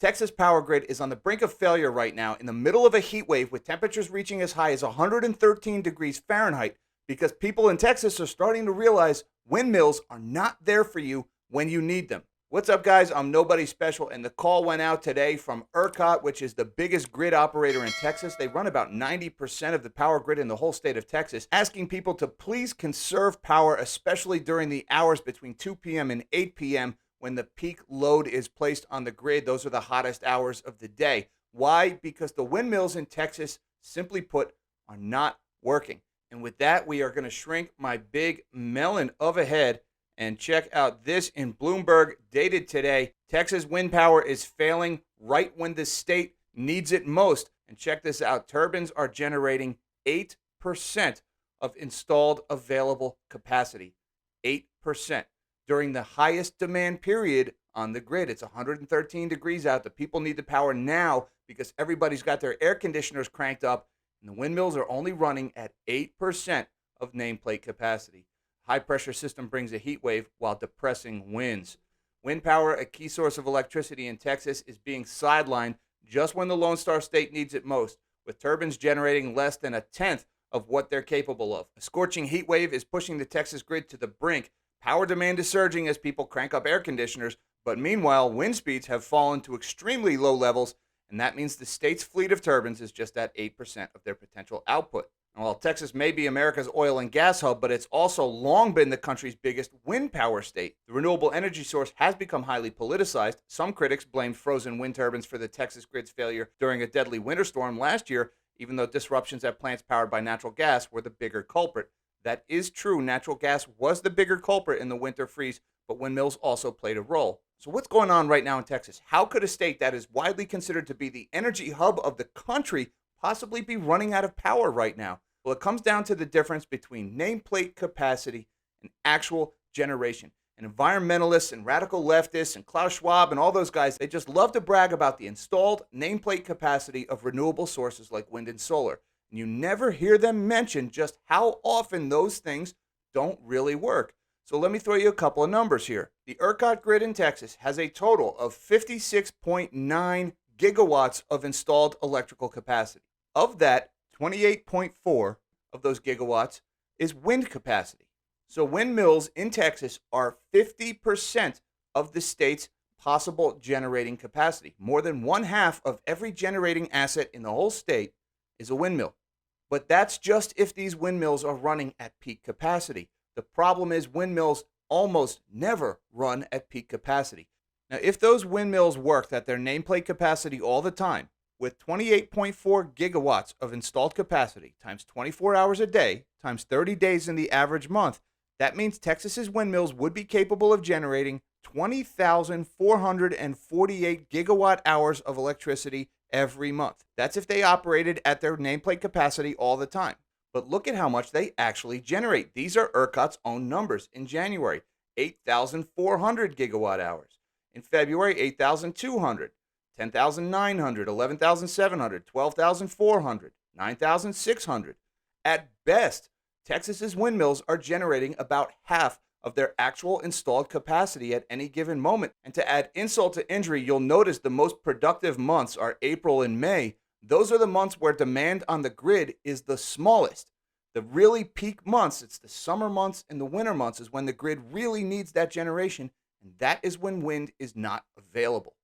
Texas power grid is on the brink of failure right now in the middle of a heat wave with temperatures reaching as high as 113 degrees Fahrenheit because people in Texas are starting to realize windmills are not there for you when you need them. What's up, guys? I'm Nobody Special, and the call went out today from ERCOT, which is the biggest grid operator in Texas. They run about 90% of the power grid in the whole state of Texas, asking people to please conserve power, especially during the hours between 2 p.m. and 8 p.m. when the peak load is placed on the grid. Those are the hottest hours of the day. Why? Because the windmills in Texas, simply put, are not working. And with that, we are going to shrink my big melon of a head and check out this in Bloomberg, dated today. Texas wind power is failing right when the state needs it most. And check this out. Turbines are generating 8% of installed available capacity. 8%. During the highest demand period on the grid. It's 113 degrees out. The people need the power now because everybody's got their air conditioners cranked up, and the windmills are only running at 8% of nameplate capacity. High-pressure system brings a heat wave while depressing winds. Wind power, a key source of electricity in Texas, is being sidelined just when the Lone Star State needs it most, with turbines generating less than a tenth of what they're capable of. A scorching heat wave is pushing the Texas grid to the brink. Power demand is surging as people crank up air conditioners, but meanwhile, wind speeds have fallen to extremely low levels, and that means the state's fleet of turbines is just at 8% of their potential output. Well, Texas may be America's oil and gas hub, but it's also long been the country's biggest wind power state. The renewable energy source has become highly politicized. Some critics blamed frozen wind turbines for the Texas grid's failure during a deadly winter storm last year, even though disruptions at plants powered by natural gas were the bigger culprit. That is true. Natural gas was the bigger culprit in the winter freeze, but windmills also played a role. So what's going on right now in Texas? How could a state that is widely considered to be the energy hub of the country possibly be running out of power right now? Well, it comes down to the difference between nameplate capacity and actual generation. And environmentalists and radical leftists and Klaus Schwab and all those guys, they just love to brag about the installed nameplate capacity of renewable sources like wind and solar. And you never hear them mention just how often those things don't really work. So let me throw you a couple of numbers here. The ERCOT grid in Texas has a total of 56.9 gigawatts of installed electrical capacity. Of that, 28.4 of those gigawatts is wind capacity. So windmills in Texas are 50% of the state's possible generating capacity. More than one half of every generating asset in the whole state is a windmill. But that's just if these windmills are running at peak capacity. The problem is windmills almost never run at peak capacity. Now, if those windmills worked at their nameplate capacity all the time, with 28.4 gigawatts of installed capacity times 24 hours a day times 30 days in the average month, that means Texas's windmills would be capable of generating 20,448 gigawatt hours of electricity every month. That's if they operated at their nameplate capacity all the time. But look at how much they actually generate. These are ERCOT's own numbers. In January, 8,400 gigawatt hours. In February, 8,200. 10,900, 11,700, 12,400, 9,600. At best, Texas's windmills are generating about half of their actual installed capacity at any given moment. And to add insult to injury, you'll notice the most productive months are April and May. Those are the months where demand on the grid is the smallest. The really peak months, it's the summer months and the winter months, is when the grid really needs that generation, and that is when wind is not available.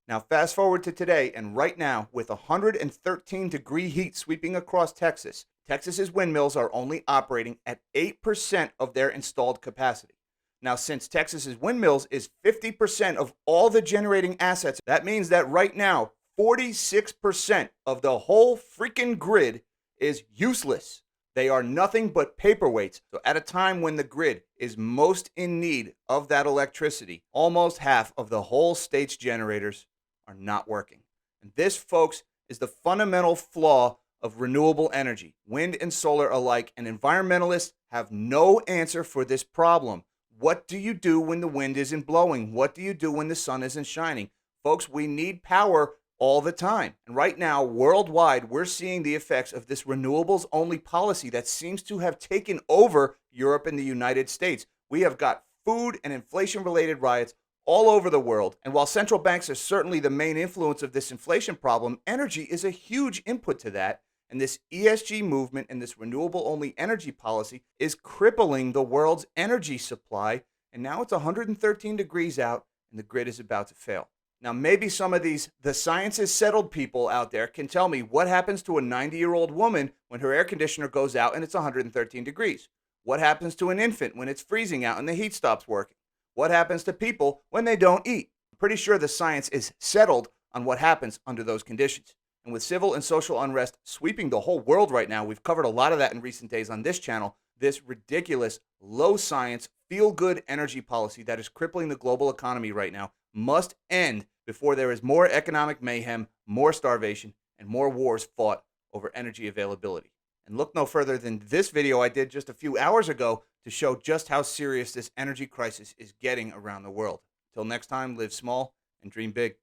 Now, fast forward to today, and right now, with 113-degree heat sweeping across Texas, Texas's windmills are only operating at 8% of their installed capacity. Now, since Texas's windmills is 50% of all the generating assets, that means that right now, 46% of the whole freaking grid is useless. They are nothing but paperweights. So at a time when the grid is most in need of that electricity, almost half of the whole state's generators are not working. And this, folks, is the fundamental flaw of renewable energy, wind and solar alike, and environmentalists have no answer for this problem. What do you do when the wind isn't blowing? What do you do when the sun isn't shining? Folks, we need power all the time. And right now, worldwide, we're seeing the effects of this renewables-only policy that seems to have taken over Europe and the United States. We have got food and inflation-related riots all over the world. And while central banks are certainly the main influence of this inflation problem, energy is a huge input to that. And this ESG movement and this renewable only energy policy is crippling the world's energy supply. And now it's 113 degrees out and the grid is about to fail. Now, maybe some of the science is settled people out there can tell me what happens to a 90-year-old woman when her air conditioner goes out and it's 113 degrees. What happens to an infant when it's freezing out and the heat stops working? What happens to people when they don't eat? I'm pretty sure the science is settled on what happens under those conditions. And with civil and social unrest sweeping the whole world right now, we've covered a lot of that in recent days on this channel, this ridiculous, low science, feel-good energy policy that is crippling the global economy right now must end before there is more economic mayhem, more starvation, and more wars fought over energy availability. And look no further than this video I did just a few hours ago to show just how serious this energy crisis is getting around the world. Till next time, live small and dream big.